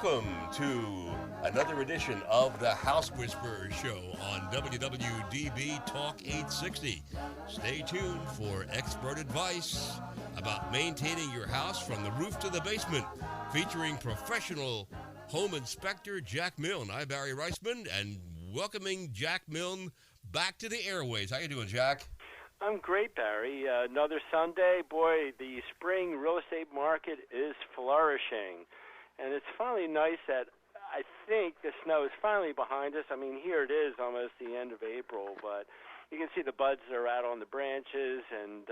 welcome to another edition of the House Whisperer Show on WWDB Talk 860. Stay tuned for expert advice about maintaining your house from the roof to the basement, featuring professional home inspector Jack Milne. I'm Barry Reisman, and welcoming Jack Milne back to the airways. How you doing, Jack? I'm great, Barry. Another Sunday. Boy, the spring real estate market is flourishing. And it's finally nice that I think the snow is finally behind us. I mean, here it is almost the end of April, but you can see the buds are out on the branches, and,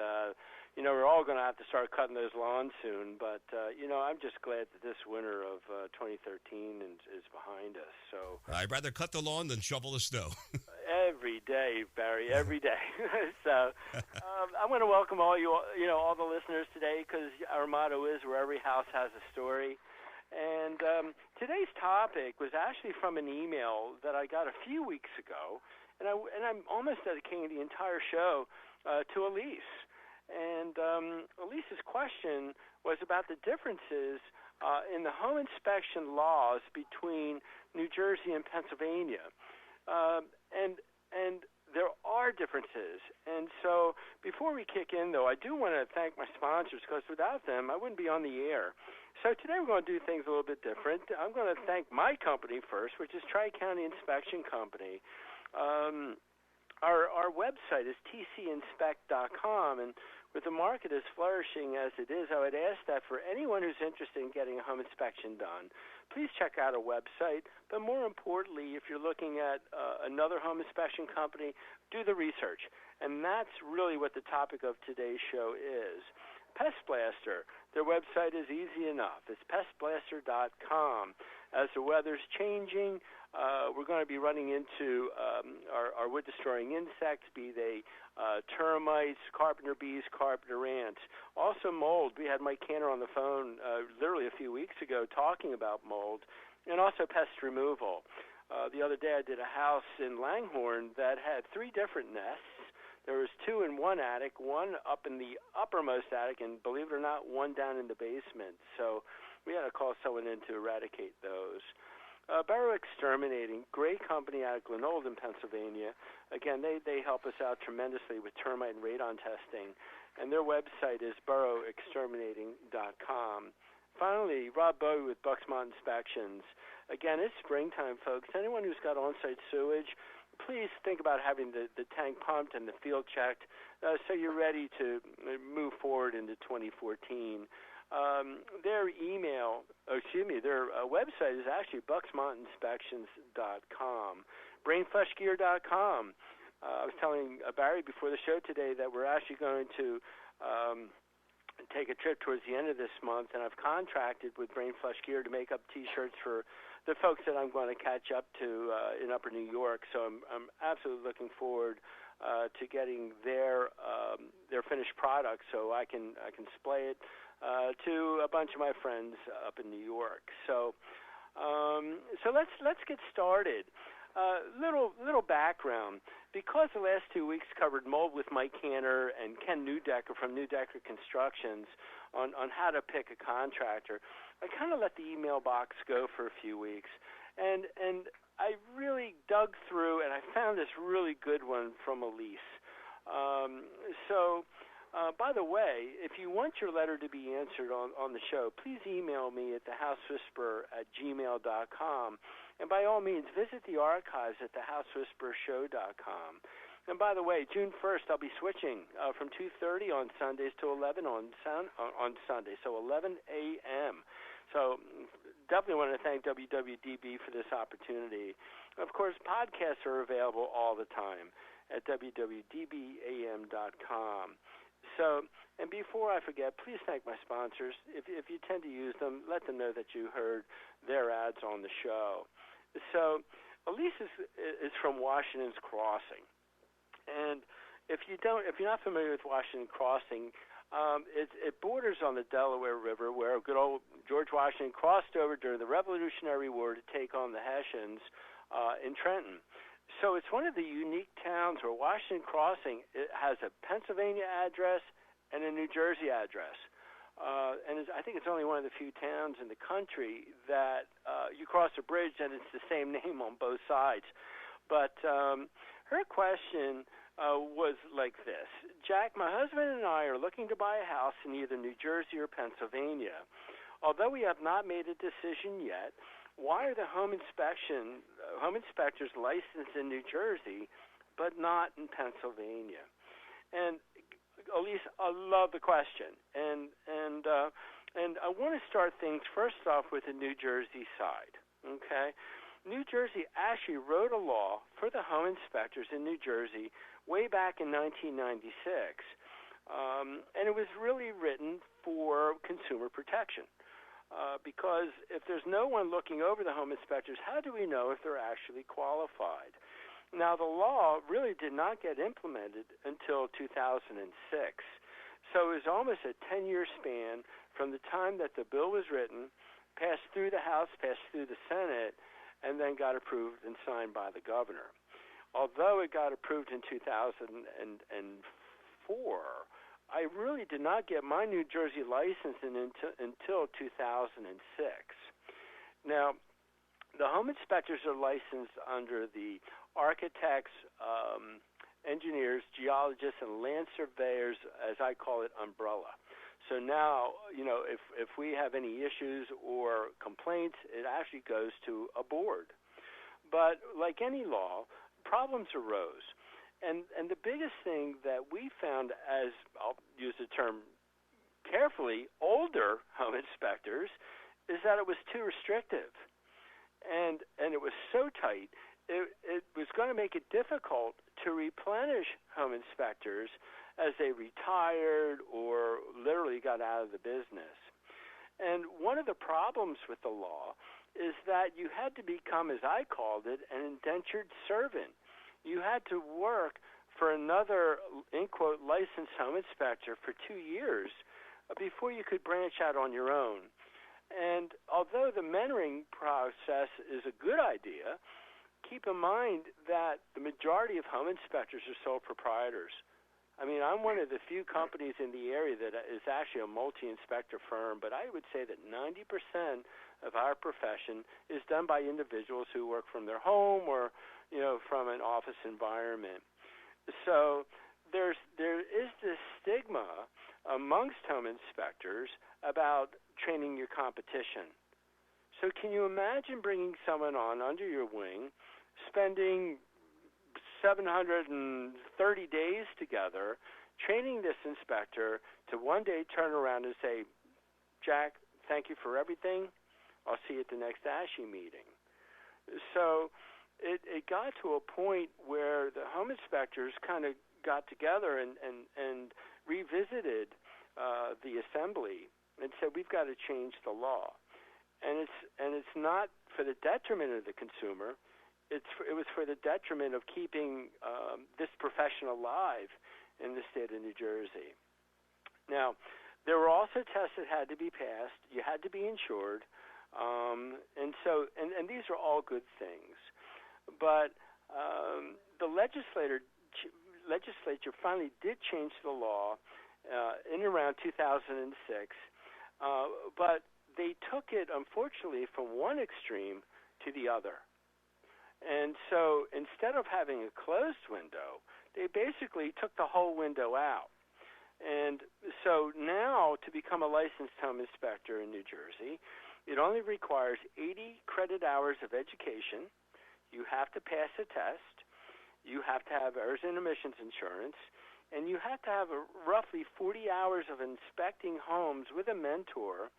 we're all going to have to start cutting those lawns soon. But, I'm just glad that this winter of 2013 is behind us. So I'd rather cut the lawn than shovel the snow. Every day, Barry, every day. So I want to welcome all all the listeners today, because our motto is where every house has a story. And today's topic was actually from an email that I got a few weeks ago, and I'm almost dedicating the entire show to Elise. And Elise's question was about the differences in the home inspection laws between New Jersey and Pennsylvania. And there are differences. And so before we kick in, though, I do want to thank my sponsors, because without them, I wouldn't be on the air. So today we're going to do things a little bit different. I'm going to thank my company first, which is Tri-County Inspection Company. Our website is tcinspect.com, and with the market as flourishing as it is, I would ask that for anyone who's interested in getting a home inspection done, please check out our website. But more importantly, if you're looking at another home inspection company, do the research. And that's really what the topic of today's show is. Pest Blaster, their website is easy enough. It's pestblaster.com. As the weather's changing, we're going to be running into our wood-destroying insects, be they termites, carpenter bees, carpenter ants. Also mold. We had Mike Canner on the phone literally a few weeks ago talking about mold, and also pest removal. The other day I did a house in Langhorne that had 3 different nests. There was 2 in one attic, 1 up in the uppermost attic, and believe it or not, 1 down in the basement. So we had to call someone in to eradicate those. Barrow Exterminating, great company out of Glenolden, Pennsylvania. Again, they help us out tremendously with termite and radon testing, and their website is burrowexterminating.com. Finally, Rob Bowie with Bucksmont Inspections. Again, it's springtime, folks. Anyone who's got on-site sewage, please think about having the tank pumped and the field checked so you're ready to move forward into 2014. Their website is actually bucksmontinspections.com. Brainfleshgear.com. I was telling Barry before the show today that we're actually going to take a trip towards the end of this month, and I've contracted with Brain Flesh Gear to make up T-shirts for the folks that I'm going to catch up to in Upper New York. So I'm absolutely looking forward to getting their finished product, so I can display it to a bunch of my friends up in New York. So let's get started. Little background. Because the last 2 weeks covered mold with Mike Canner and Ken Newdecker from Newdecker Constructions on how to pick a contractor, I kind of let the email box go for a few weeks, and I really dug through, and I found this really good one from Elise. By the way, if you want your letter to be answered on the show, please email me at thehousewhisperer@gmail.com. And by all means, visit the archives at thehousewhisperershow.com. And by the way, June 1st, I'll be switching from 2:30 on Sundays to 11 on Sunday, so 11 a.m. So definitely want to thank WWDB for this opportunity. Of course, podcasts are available all the time at www.dbam.com. So, and before I forget, please thank my sponsors. If you tend to use them, let them know that you heard their ads on the show. So, Elise is from Washington's Crossing, and if you're not familiar with Washington Crossing, it borders on the Delaware River, where good old George Washington crossed over during the Revolutionary War to take on the Hessians in Trenton. So it's one of the unique towns where Washington Crossing, it has a Pennsylvania address and a New Jersey address. I think it's only one of the few towns in the country that you cross a bridge and it's the same name on both sides. But her question was like this: Jack, my husband and I are looking to buy a house in either New Jersey or Pennsylvania. Although we have not made a decision yet, why are the home inspectors licensed in New Jersey but not in Pennsylvania? And Elise, I love the question, and I want to start things first off with the New Jersey side. Okay, New Jersey actually wrote a law for the home inspectors in New Jersey way back in 1996, and it was really written for consumer protection. Because if there's no one looking over the home inspectors, how do we know if they're actually qualified? Now, the law really did not get implemented until 2006. So it was almost a 10-year span from the time that the bill was written, passed through the House, passed through the Senate, and then got approved and signed by the governor. Although it got approved in 2004, I really did not get my New Jersey license until 2006. Now, the home inspectors are licensed under the architects, engineers, geologists, and land surveyors, as I call it, umbrella. So now, if we have any issues or complaints, it actually goes to a board. But like any law, problems arose. And the biggest thing that we found, as I'll use the term carefully, older home inspectors, is that it was too restrictive. And it was so tight, it was going to make it difficult to replenish home inspectors as they retired or literally got out of the business. And one of the problems with the law is that you had to become, as I called it, an indentured servant. You had to work for another, in quote, licensed home inspector for 2 years before you could branch out on your own. And although the mentoring process is a good idea, keep in mind that the majority of home inspectors are sole proprietors. I mean, I'm one of the few companies in the area that is actually a multi-inspector firm, but I would say that 90% of our profession is done by individuals who work from their home or from an office environment. So there is this stigma amongst home inspectors about training your competition. So can you imagine bringing someone on under your wing, spending 730 days together, training this inspector to one day turn around and say, Jack, thank you for everything. I'll see you at the next ASHI meeting. So it got to a point where the home inspectors kind of got together and revisited the assembly and said, we've got to change the law. And it's not for the detriment of the consumer. It was for the detriment of keeping this profession alive in the state of New Jersey. Now, there were also tests that had to be passed. You had to be insured. And these are all good things. But the legislature finally did change the law in around 2006, but they took it, unfortunately, from one extreme to the other. And so instead of having a closed window, they basically took the whole window out. And so now to become a licensed home inspector in New Jersey, it only requires 80 credit hours of education. You have to pass a test. You have to have errors and omissions insurance. And you have to have roughly 40 hours of inspecting homes with a mentor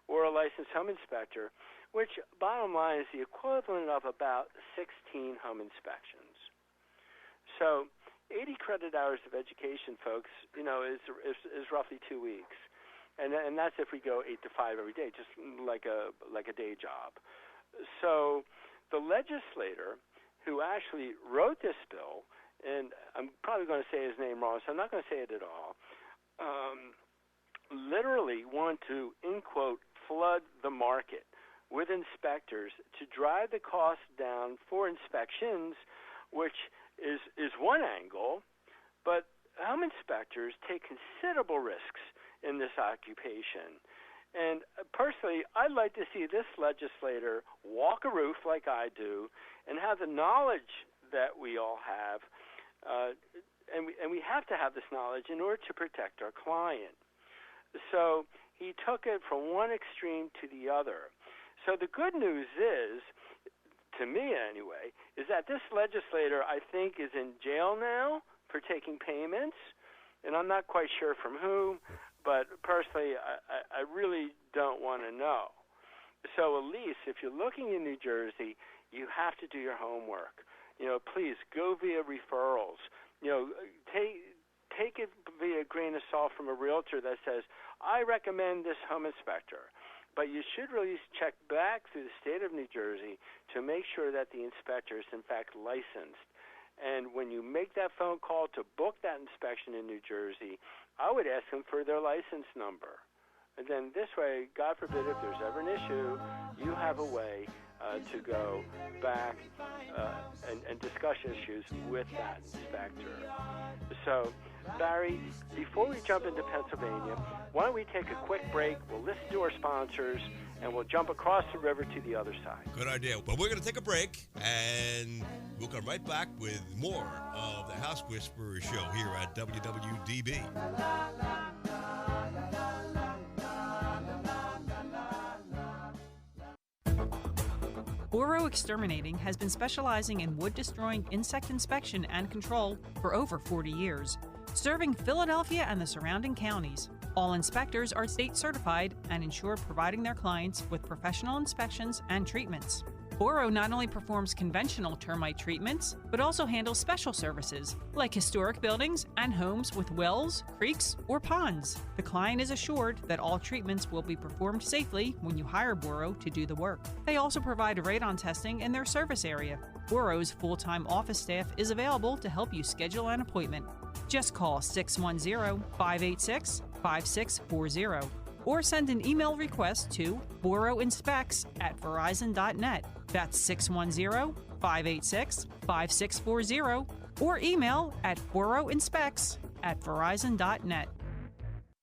or a licensed home inspector, which, bottom line, is the equivalent of about 16 home inspections. So 80 credit hours of education, folks, is roughly 2 weeks. And that's if we go 8 to 5 every day, just like a day job. So the legislator who actually wrote this bill, and I'm probably going to say his name wrong, so I'm not going to say it at all, literally want to, in quote, flood the market with inspectors to drive the cost down for inspections, which is one angle, but home inspectors take considerable risks in this occupation. And personally, I'd like to see this legislator walk a roof like I do and have the knowledge that we all have, and we have to have this knowledge in order to protect our client. So he took it from one extreme to the other. So the good news is, to me anyway, is that this legislator, I think, is in jail now for taking payments, and I'm not quite sure from whom, but personally, I really don't want to know. So, Elise, if you're looking in New Jersey, you have to do your homework. Please go via referrals. Take it via a grain of salt from a realtor that says, I recommend this home inspector. But you should really check back through the state of New Jersey to make sure that the inspector is, in fact, licensed. And when you make that phone call to book that inspection in New Jersey, I would ask them for their license number. And then this way, God forbid, if there's ever an issue, you have a way to go back and discuss issues with that inspector. So, Barry, before we jump into Pennsylvania, why don't we take a quick break? We'll listen to our sponsors, and we'll jump across the river to the other side. Good idea. Well, we're going to take a break, and we'll come right back with more of the House Whisperer Show here at WWDB. Boro Exterminating has been specializing in wood-destroying insect inspection and control for over 40 years, serving Philadelphia and the surrounding counties. All inspectors are state certified and ensure providing their clients with professional inspections and treatments. Boro not only performs conventional termite treatments, but also handles special services like historic buildings and homes with wells, creeks, or ponds. The client is assured that all treatments will be performed safely when you hire Boro to do the work. They also provide radon testing in their service area. Boro's full-time office staff is available to help you schedule an appointment. Just call 610-586-5640 or send an email request to boroinspects@verizon.net. That's 610-586-5640 or email at boroinspects@verizon.net.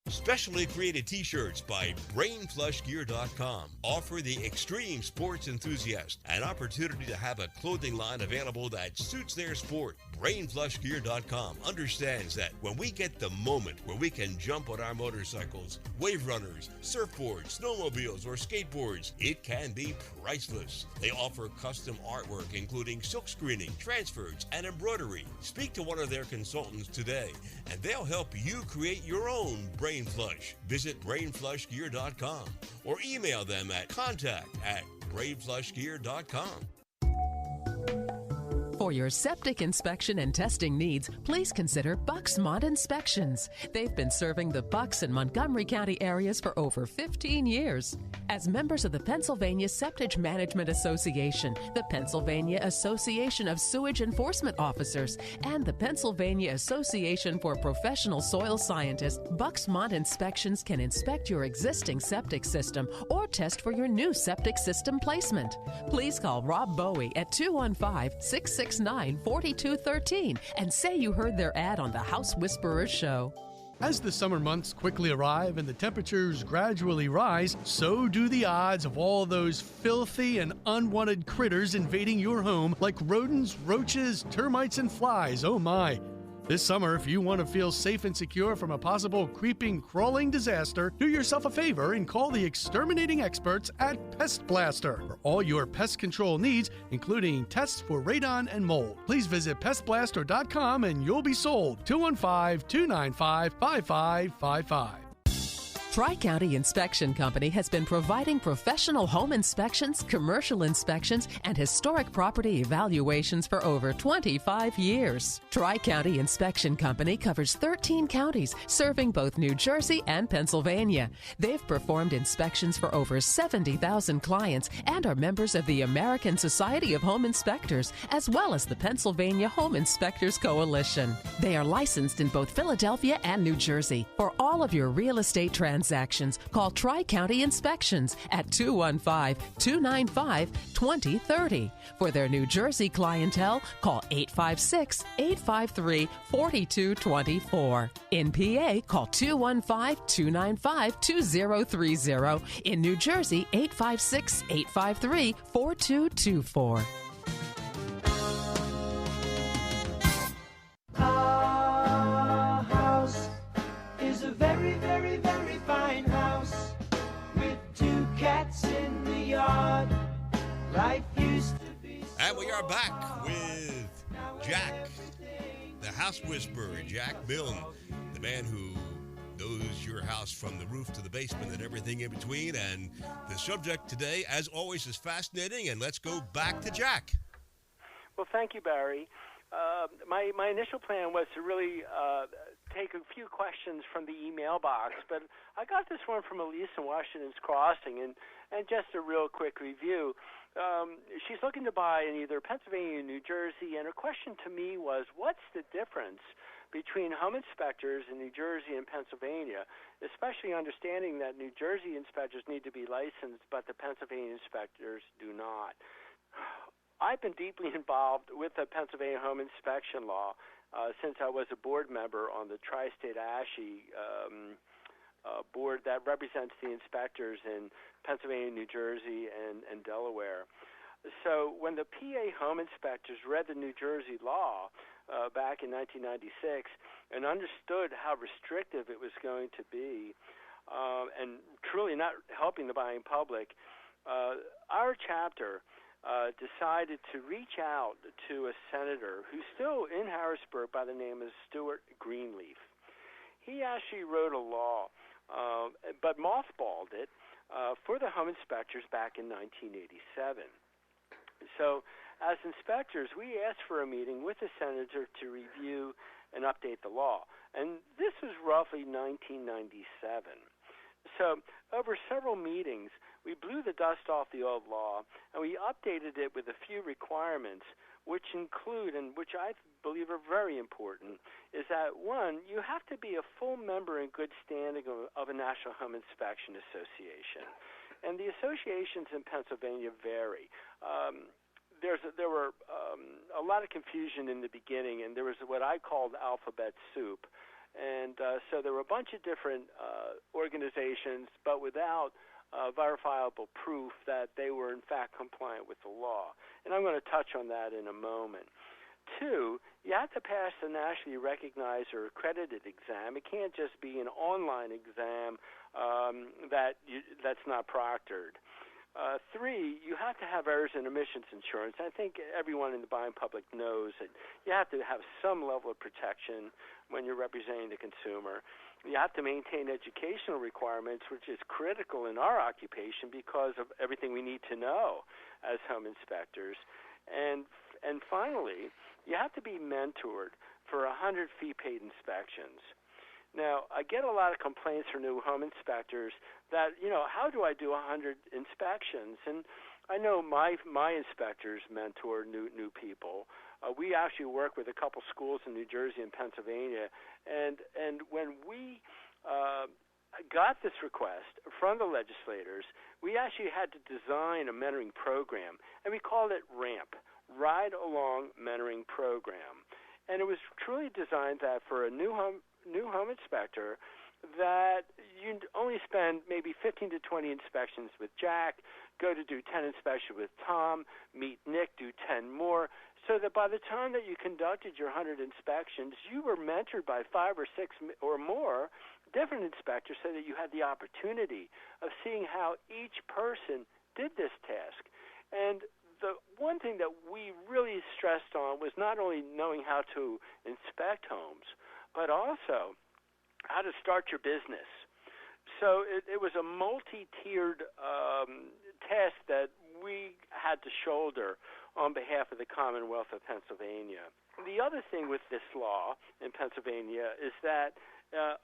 Specially created t-shirts by BrainFlushGear.com offer the extreme sports enthusiast an opportunity to have a clothing line available that suits their sport. BrainFlushGear.com understands that when we get the moment where we can jump on our motorcycles, wave runners, surfboards, snowmobiles, or skateboards, it can be priceless. They offer custom artwork including silk screening, transfers, and embroidery. Speak to one of their consultants today, and they'll help you create your own Brain Flush. Visit BrainFlushGear.com or email them at contact@BrainFlushGear.com. For your septic inspection and testing needs, please consider Bucksmont Inspections. They've been serving the Bucks and Montgomery County areas for over 15 years. As members of the Pennsylvania Septic Management Association, the Pennsylvania Association of Sewage Enforcement Officers, and the Pennsylvania Association for Professional Soil Scientists, Bucksmont Inspections can inspect your existing septic system or test for your new septic system placement. Please call Rob Bowie at 215-669-4213 and say you heard their ad on the House Whisperer Show. As the summer months quickly arrive and the temperatures gradually rise, so do the odds of all those filthy and unwanted critters invading your home like rodents, roaches, termites, and flies. Oh my! This summer, if you want to feel safe and secure from a possible creeping, crawling disaster, do yourself a favor and call the exterminating experts at Pest Blaster for all your pest control needs, including tests for radon and mold. Please visit pestblaster.com and you'll be sold. 215-295-5555. Tri-County Inspection Company has been providing professional home inspections, commercial inspections, and historic property evaluations for over 25 years. Tri-County Inspection Company covers 13 counties, serving both New Jersey and Pennsylvania. They've performed inspections for over 70,000 clients and are members of the American Society of Home Inspectors, as well as the Pennsylvania Home Inspectors Coalition. They are licensed in both Philadelphia and New Jersey. For all of your real estate transactions, transactions, call Tri-County Inspections at 215-295-2030. For their New Jersey clientele, call 856-853-4224. In PA, call 215-295-2030. In New Jersey, 856-853-4224. Our house is a very, very, very fine house with 2 cats in the yard. Life used to be so. And we are back with Jack, the house whisperer, Jack Milne, the man who knows your house from the roof to the basement and everything in between. And the subject today, as always, is fascinating. And let's go back to Jack. Well, thank you, Barry. My initial plan was to really take a few questions from the email box, but I got this one from Elise in Washington's Crossing, and just a real quick review. She's looking to buy in either Pennsylvania or New Jersey, and her question to me was, what's the difference between home inspectors in New Jersey and Pennsylvania, especially understanding that New Jersey inspectors need to be licensed, but the Pennsylvania inspectors do not. I've been deeply involved with the Pennsylvania home inspection law since I was a board member on the Tri-State ASHI board that represents the inspectors in Pennsylvania, New Jersey, and Delaware. So when the PA home inspectors read the New Jersey law back in 1996 and understood how restrictive it was going to be and truly not helping the buying public, our chapter decided to reach out to a senator who's still in Harrisburg by the name of Stuart Greenleaf. He actually wrote a law, but mothballed it for the home inspectors back in 1987. So as inspectors, we asked for a meeting with the senator to review and update the law. And this was roughly 1997. So over several meetings, we blew the dust off the old law, and we updated it with a few requirements, which include, and which I believe are very important, is that, one, you have to be a full member in good standing of a National Home Inspection Association. And the associations in Pennsylvania vary. There were a lot of confusion in the beginning, and there was what I called alphabet soup. And so there were a bunch of different organizations, but without verifiable proof that they were, in fact, compliant with the law. And I'm going to touch on that in a moment. Two, you have to pass the nationally recognized or accredited exam. It can't just be an online exam that's not proctored. Three, you have to have errors and omissions insurance. I think everyone in the buying public knows that you have to have some level of protection when you're representing the consumer. You have to maintain educational requirements, which is critical in our occupation because of everything we need to know as home inspectors. And finally, you have to be mentored for 100 fee-paid inspections. Now, I get a lot of complaints from new home inspectors that, how do I do 100 inspections? And I know my inspectors mentor new people. We actually work with a couple schools in New Jersey and Pennsylvania, and when we got this request from the legislators, we actually had to design a mentoring program, and we called it RAMP, Ride Along Mentoring Program. And it was truly designed that for a new home inspector, that you only spend maybe 15 to 20 inspections with Jack, go to do 10 inspections with Tom, meet Nick, do 10 more, so that by the time that you conducted your 100 inspections, you were mentored by 5 or 6 or more different inspectors so that you had the opportunity of seeing how each person did this task. And the one thing that we really stressed on was not only knowing how to inspect homes, but also how to start your business. So it was a multi-tiered task that we had to shoulder on behalf of the Commonwealth of Pennsylvania. The other thing with this law in Pennsylvania is that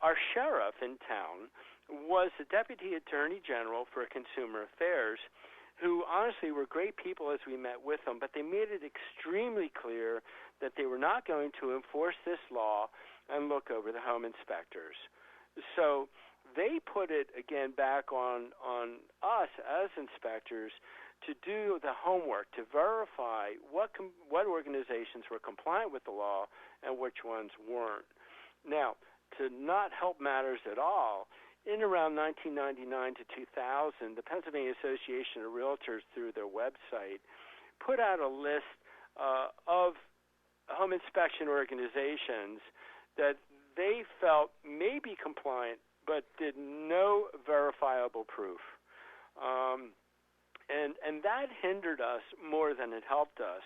our sheriff in town was the Deputy Attorney General for Consumer Affairs, who honestly were great people as we met with them, but they made it extremely clear that they were not going to enforce this law and look over the home inspectors. So they put it again back on us as inspectors to do the homework, to verify what organizations were compliant with the law and which ones weren't. Now, to not help matters at all, in around 1999 to 2000, the Pennsylvania Association of Realtors, through their website, put out a list of home inspection organizations that they felt may be compliant but did no verifiable proof. And that hindered us more than it helped us,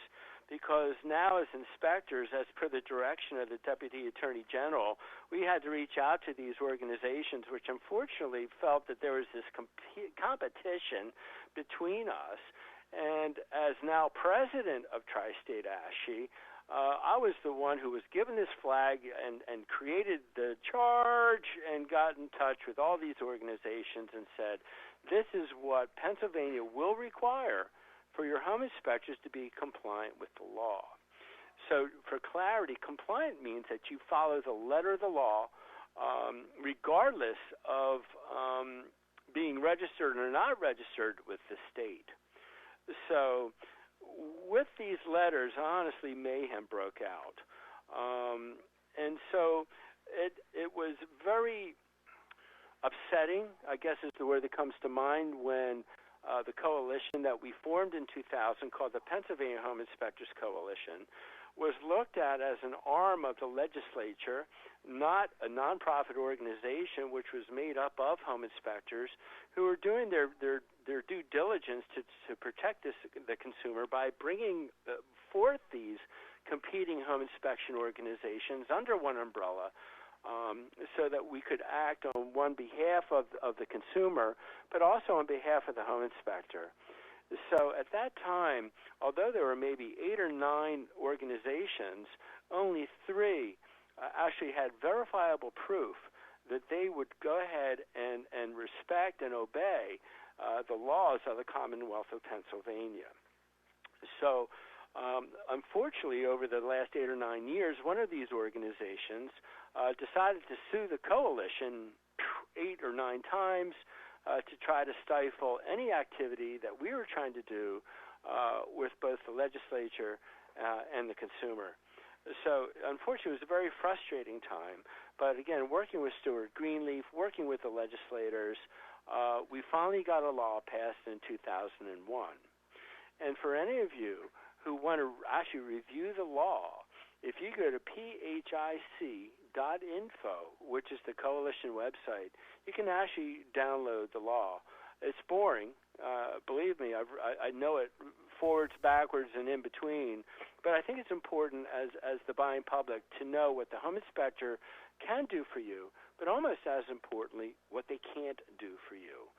because now as inspectors, as per the direction of the Deputy Attorney General, we had to reach out to these organizations, which unfortunately felt that there was this competition between us. And as now president of Tri-State ASHI, I was the one who was given this flag and created the charge and got in touch with all these organizations and said, this is what Pennsylvania will require for your home inspectors to be compliant with the law. So for clarity, compliant means that you follow the letter of the law, regardless of being registered or not registered with the state. So with these letters, honestly, mayhem broke out. And so it was very upsetting, I guess is the word that comes to mind, when the coalition that we formed in 2000, called the Pennsylvania Home Inspectors Coalition, was looked at as an arm of the legislature, not a nonprofit organization which was made up of home inspectors who were doing their due diligence to protect the consumer by bringing forth these competing home inspection organizations under one umbrella, so that we could act on one behalf of the consumer, but also on behalf of the home inspector. So at that time, although there were maybe 8 or 9 organizations, only 3 actually had verifiable proof that they would go ahead and respect and obey the laws of the Commonwealth of Pennsylvania. So unfortunately, over the last 8 or 9 years, one of these organizations decided to sue the coalition 8 or 9 times to try to stifle any activity that we were trying to do with both the legislature and the consumer. So unfortunately, it was a very frustrating time. But again, working with Stuart Greenleaf, working with the legislators, we finally got a law passed in 2001. And for any of you who want to actually review the law, if you go to phic.info, which is the coalition website, you can actually download the law. It's boring. Believe me, I know it forwards, backwards, and in between. But I think it's important as the buying public to know what the home inspector can do for you, but almost as importantly, what they can't do for you.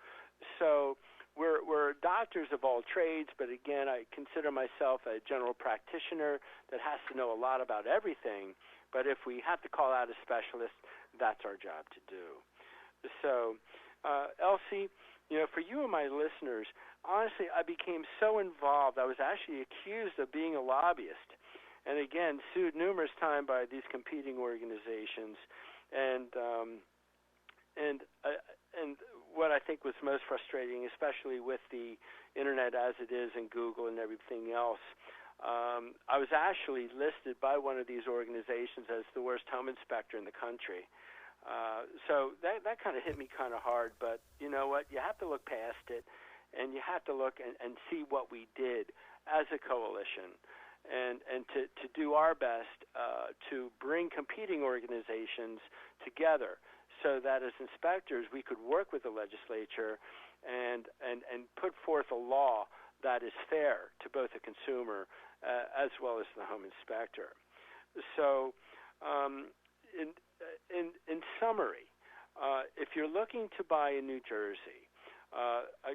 So we're doctors of all trades, but again, I consider myself a general practitioner that has to know a lot about everything. But if we have to call out a specialist, that's our job to do. So, Elsie, for you and my listeners, honestly, I became so involved. I was actually accused of being a lobbyist, and again, sued numerous times by these competing organizations. And what I think was most frustrating, especially with the internet as it is and Google and everything else, I was actually listed by one of these organizations as the worst home inspector in the country. So that kind of hit me kind of hard, but you know what? You have to look past it, and you have to look and see what we did as a coalition, and to do our best to bring competing organizations together so that as inspectors we could work with the legislature and put forth a law that is fair to both the consumer as well as the home inspector. So in summary, if you're looking to buy in New Jersey,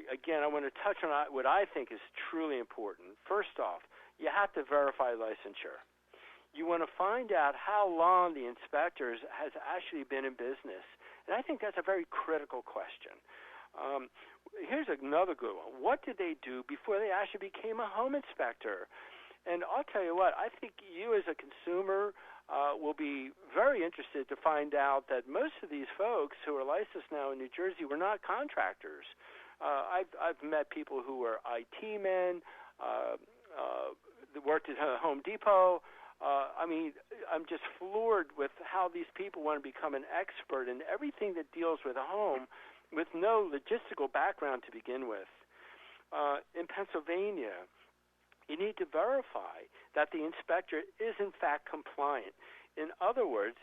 again, I want to touch on what I think is truly important. First off, you have to verify licensure. You want to find out how long the inspector has actually been in business. And I think that's a very critical question. Here's another good one. What did they do before they actually became a home inspector? And I'll tell you what, I think you as a consumer will be very interested to find out that most of these folks who are licensed now in New Jersey were not contractors. I've met people who were IT men, that worked at Home Depot. I'm just floored with how these people want to become an expert in everything that deals with a home with no logistical background to begin with. In Pennsylvania, you need to verify that the inspector is in fact compliant. In other words,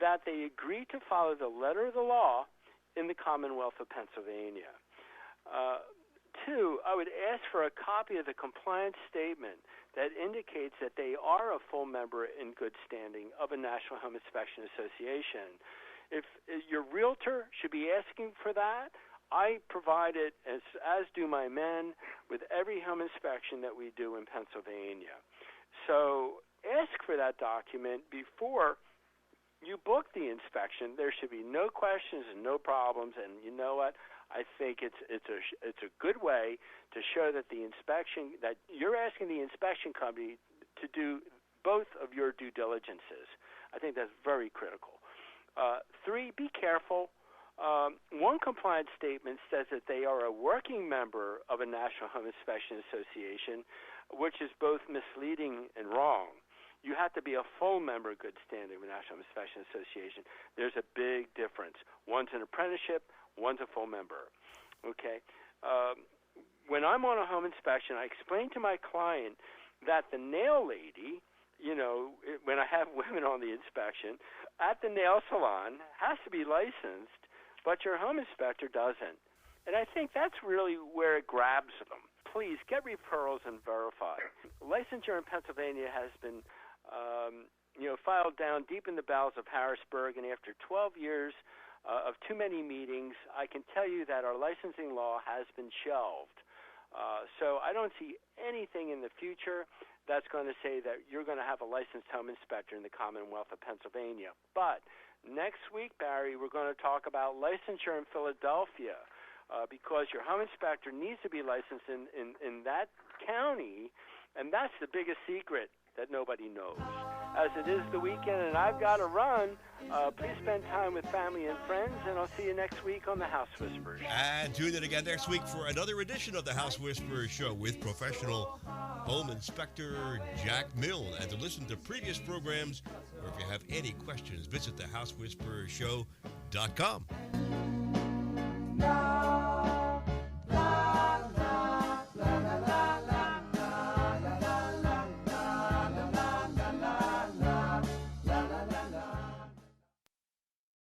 that they agree to follow the letter of the law in the Commonwealth of Pennsylvania. Two, I would ask for a copy of the compliance statement that indicates that they are a full member in good standing of a National Home Inspection Association. If your realtor should be asking for that, I provide it, as do my men, with every home inspection that we do in Pennsylvania. So ask for that document before you book the inspection. There should be no questions and no problems. And you know what? I think it's a good way to show that the inspection, that you're asking the inspection company to do both of your due diligences. I think that's very critical. Three, be careful. One compliance statement says that they are a working member of a National Home Inspection Association, which is both misleading and wrong. You have to be a full member of good standing of a National Home Inspection Association. There's a big difference. One's an apprenticeship, one's a full member. Okay? When I'm on a home inspection, I explain to my client that the nail lady, when I have women on the inspection, at the nail salon has to be licensed, but your home inspector doesn't. And I think that's really where it grabs them. Please get referrals and verify. Licensure in Pennsylvania has been filed down deep in the bowels of Harrisburg, and after 12 years of too many meetings, I can tell you that our licensing law has been shelved. So I don't see anything in the future that's going to say that you're going to have a licensed home inspector in the Commonwealth of Pennsylvania. But next week, Barry, we're going to talk about licensure in Philadelphia because your home inspector needs to be licensed in that county, and that's the biggest secret that nobody knows. As it is the weekend and I've got to run, please spend time with family and friends, and I'll see you next week on the House Whisperers. And tune in again next week for another edition of the House Whisperers Show with professional home inspector Jack Milne. And to listen to previous programs, or if you have any questions, visit thehousewhisperershow.com.